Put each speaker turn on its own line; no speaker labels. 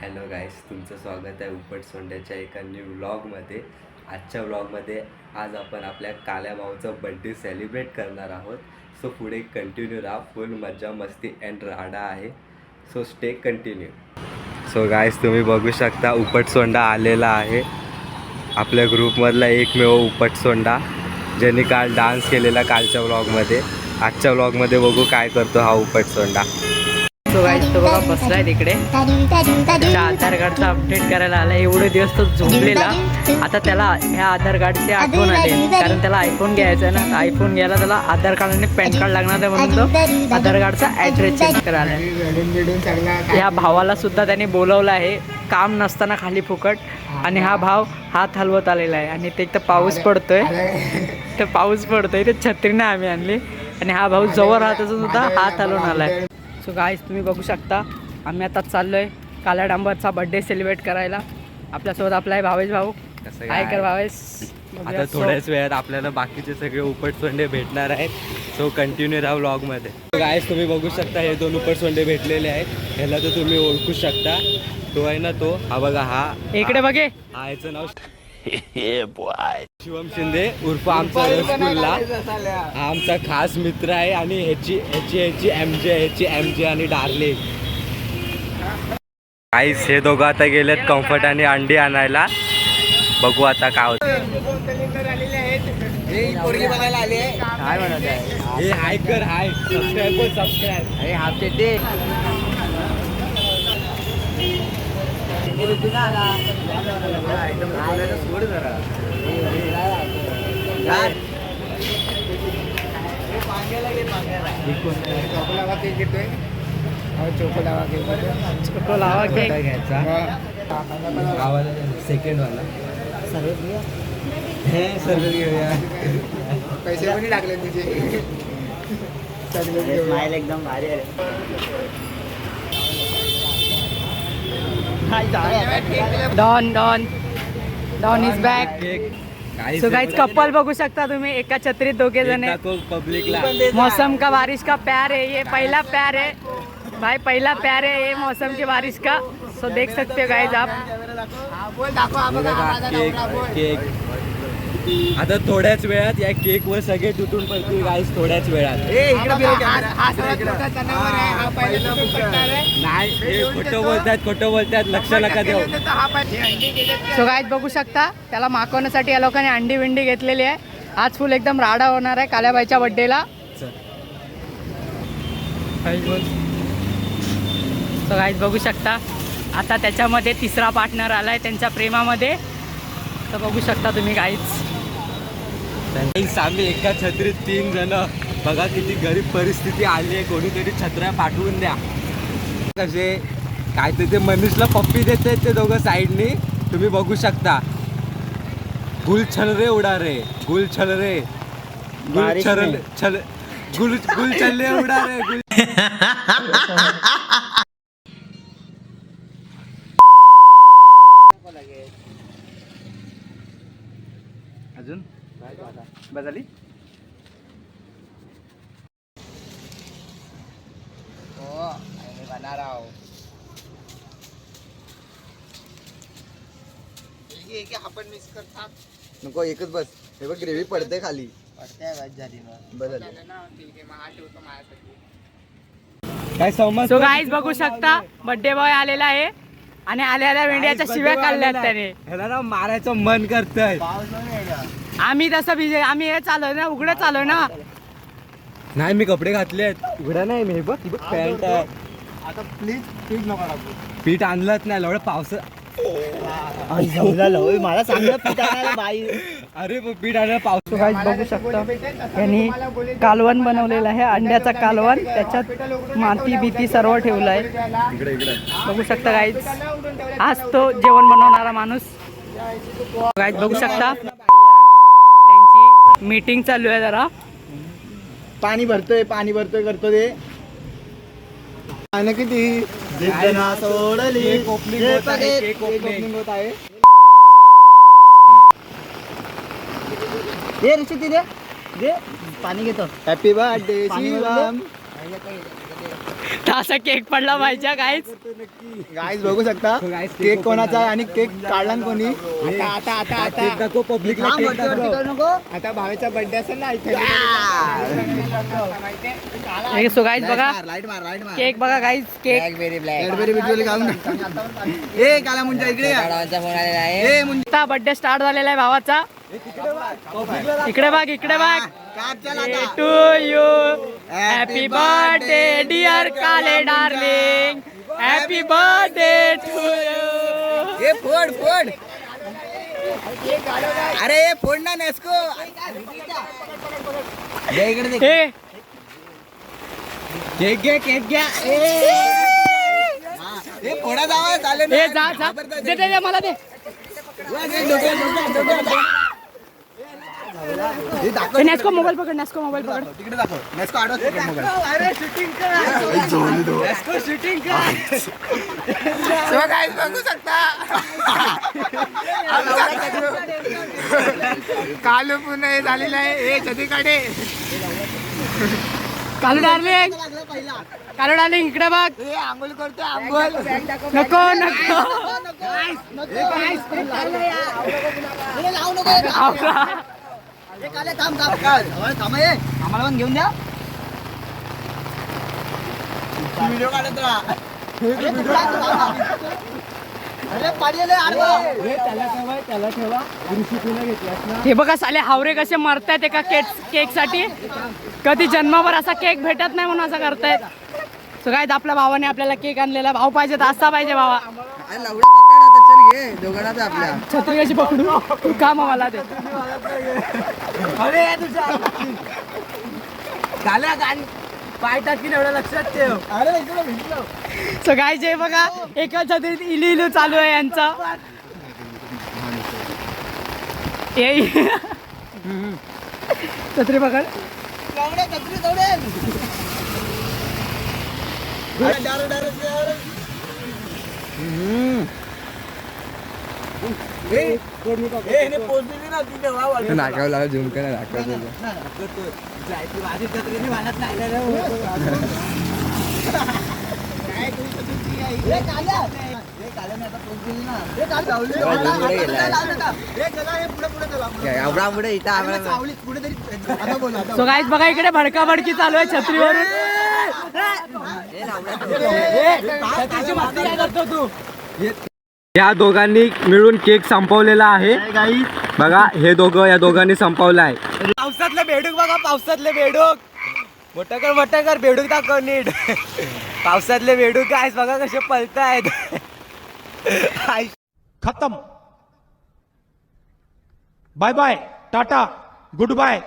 Hello गाईस, तुमचं स्वागत आहे उपट सोंड्याच्या एका न्यू व्लॉगमध्ये. आजच्या व्लॉगमध्ये आज आपण आपल्या काल्या भाऊचा बड्डे सेलिब्रेट करणार आहोत. सो पुढे कंटिन्यू राहा, फुल मजा मस्ती अँड राडा आहे. So stay continue. So guys, तुम्ही बघू शकता उपट सोंडा आलेला आहे. आपल्या ग्रुपमधला एकमेव उपट सोंडा ज्यांनी काल डान्स केलेला कालच्या व्लॉगमध्ये. आजच्या व्लॉगमध्ये बघू काय करतो हा उपट सोंडा.
तो गाईस तो बघा बसलाय तिकडे, त्याच्या आधार कार्डचा अपडेट करायला आला. एवढे दिवस तो झोपलेला, आता त्याला ह्या आधार कार्डची आठवण आली, कारण त्याला आयफोन घ्यायचा आहे ना. आयफोन घ्यायला त्याला आधार कार्ड आणि पॅन कार्ड लागणार आहे, म्हणून तो आधार कार्डचा ॲड्रेस चेंज करायला. ह्या भावाला सुद्धा त्याने बोलवलं आहे, काम नसताना खाली फुकट. आणि हा भाव हात हलवत आलेला आहे. आणि ते तर पाऊस पडतोय, ते छत्रीने आम्ही आणली. आणि हा भाऊ जवळ राहतो सुद्धा हात हलवून आलाय. सो गाईस, तुम्ही बघू शकता आम्ही आता चाललोय काल्या डांबरचा बर्थडे सेलिब्रेट करायला. आपल्यासोबत आपला आहे भावेश भाऊ. काय कर भावेश.
आता थोड्याच वेळात आपल्याला बाकीचे सगळे उपट सोंडे भेटणार आहेत. सो कंटिन्यू राहा व्लॉगमध्ये. गाईस, तुम्ही बघू शकता हे दोन उपट सोंडे भेटलेले आहेत. ह्याला तर तुम्ही ओळखू शकता. तो आहे ना, तो हा बघा, हा
इकडे बघे.
हा याचं नाव शिवम शिंदे उर्फ आमचा रसगुल्ला. हा आमचा खास मित्र आहे. आणि ह्याची एमजे आणि डार्ले. काहीच हे दोघं आता गेलेत कम्फर्ट आणि अंडी आणायला. बघू आता काय होतं.
काय म्हणत आहे,
हे हाय कर, हाय सबस्क्राईब.
अरे हाफ चड्डी चोको लावा केक
घ्यायचा. सेकंड वाला सर्व घेऊया.
पैसे पण टाकले तुझे.
स्माइल एकदम भारी आहे. Don is back. So guys, couple बघू शकता तुम्ही, एका छत्रीत दोघे जण.
पब्लिकला
मौसम का बारिश का प्यार है, ये पहला प्यार है भाई, पहला प्यार है ये मौसम की बारिश का. सो देख सकते हो गाइस आप.
केक आता थोड्याच वेळात या केक वर सगळे तुटून पडतील गाईस. थोड्याच वेळात. नाही, खोटं बोलतात लक्ष नका देऊ.
सो गाइस, बघू शकता त्याला माखवण्यासाठी या लोकांनी अंडी विंडी घेतलेली आहे. आज फुल एकदम राडा होणार आहे काल्याबाईच्या बर्थडेला. सो गाइस, बघू शकता आता त्याच्यामध्ये तिसरा पार्टनर आलाय त्यांच्या प्रेमामध्ये. तर बघू शकता तुम्ही गाईच.
आम्ही एका छत्रीत 3 जण. बघा किती गरीब परिस्थिती आली आहे. कोणीतरी छत्र्या पाठवून द्या. कसे काय ते मनीषला पप्पी देते ते दोघं साईडनी. तुम्ही बघू शकता. गुल छल रे उडा रे, गुल छल रे, गुल छल्ले उडा रे, गुल. अजून बजाली.
आपण मिस करतात
नको, एकच बस. हे बघ ग्रेव्ही पडते खाली. काय समज.
सो गाईज, बघू शकता बर्थडे बॉय आलेला आहे. आणि आल्या वेंड्याच्या शिव्या काढल्यात त्याने.
ह्याला ना मारायचं मन करतंय.
आम्ही तसं भिजे, आम्ही हे चालू ना, उघडं चालू ना.
नाही, मी कपडे घातले आहेत. उघडा नाही मी. बघ पॅन्ट आहे.
आता प्लीज पीठ नका टाकू.
पीठ आणलंच नाही एवढं पावस.
मला चांगलं पीठ आणायला बाई.
अरे पीठ आणायला पाऊस.
बघू शकता यांनी कालवण बनवलेलं आहे, अंड्याचा कालवण. त्याच्यात माती भीती सर्व ठेवलं आहे. बघू शकता गाईज, आज तो जेवण बनवणारा माणूस. गाईज बघू शकता त्यांची मीटिंग चालू आहे. जरा
पाणी भरतोय करतो ते. किती सोडली ओपनिंग होत आहे. दे पाणी घेतो. Happy birthday Shivam.
असा केक पडला पाहिजे काहीच.
गाईज बघू शकता केक कोणाचा आहे आणि केक काढला कोणी. आता पब्लिकला आता भावेचा बर्थडे असेल ना
सो गाईज बघा
लाईट मार
केक बघा गाईज केक.
कॅडबरी बिडबरी घालून ए काला मुंजा इकडे ए मुंजा
आता बर्थडे स्टार्ट झालेला आहे भावाचा. इकडे बघ इकडे बघ. To you happy birthday dear Kale darling. Happy birthday to you.
ए फोड फोड अरे फोड ना नेस्को दे इकडे दे. केक घ्या केक घ्या ए फोडा जावा चालेल
ए जा जा दे दे मला दे. नेस्को मोबाईल पकड नेस्को मोबाईल पकड.
तिकडे दाखव नेस्को आडवा मोबाईल.
अरे शूटिंग कर नेस्को शूटिंग कर.
सो गाईज बघू शकता कालू पुन्हा हे झालेलं आहे हे छतीकडे.
कालू डार्लिंग कालू डार्लिंग इकडे बघ.
आंघोळ करतो आंघोळ
नको नको
आम्हाला पण घेऊन द्या व्हिडिओ काढत राहा.
हे बघा साले हावरे कसे मरतायत एका केक साठी. कधी जन्मावर असा केक भेटत नाही म्हणून असं करतायत. सो काय आपल्या भावाने आपल्याला केक आणलेला. भाऊ पाहिजे तर असा पाहिजे भावा. छत्री कशी पकडू का मग मला ते. पाय टाकी एवढं लक्षात ठेव. सो काय जे बघा एका छत्रीत इलू इलू चालू आहे यांचा. छत्री पकड.
नाकाव लागा झुम करा नाकाव.
सो गाईज बघा इकडे भडकाभडकी चालू आहे छत्रीवरून.
या दोघांनी मिळून केक संपवलेला आहे. बघा हे दोघं या दोघांनी संपवला आहे.
पावसातले बेडूक बघा पावसातले बेडूक. मोठा बेडूक दाखव नीट. पावसातले बेडूक काय बघा कसे पळतायत.
खत्म. Bye bye tata good bye.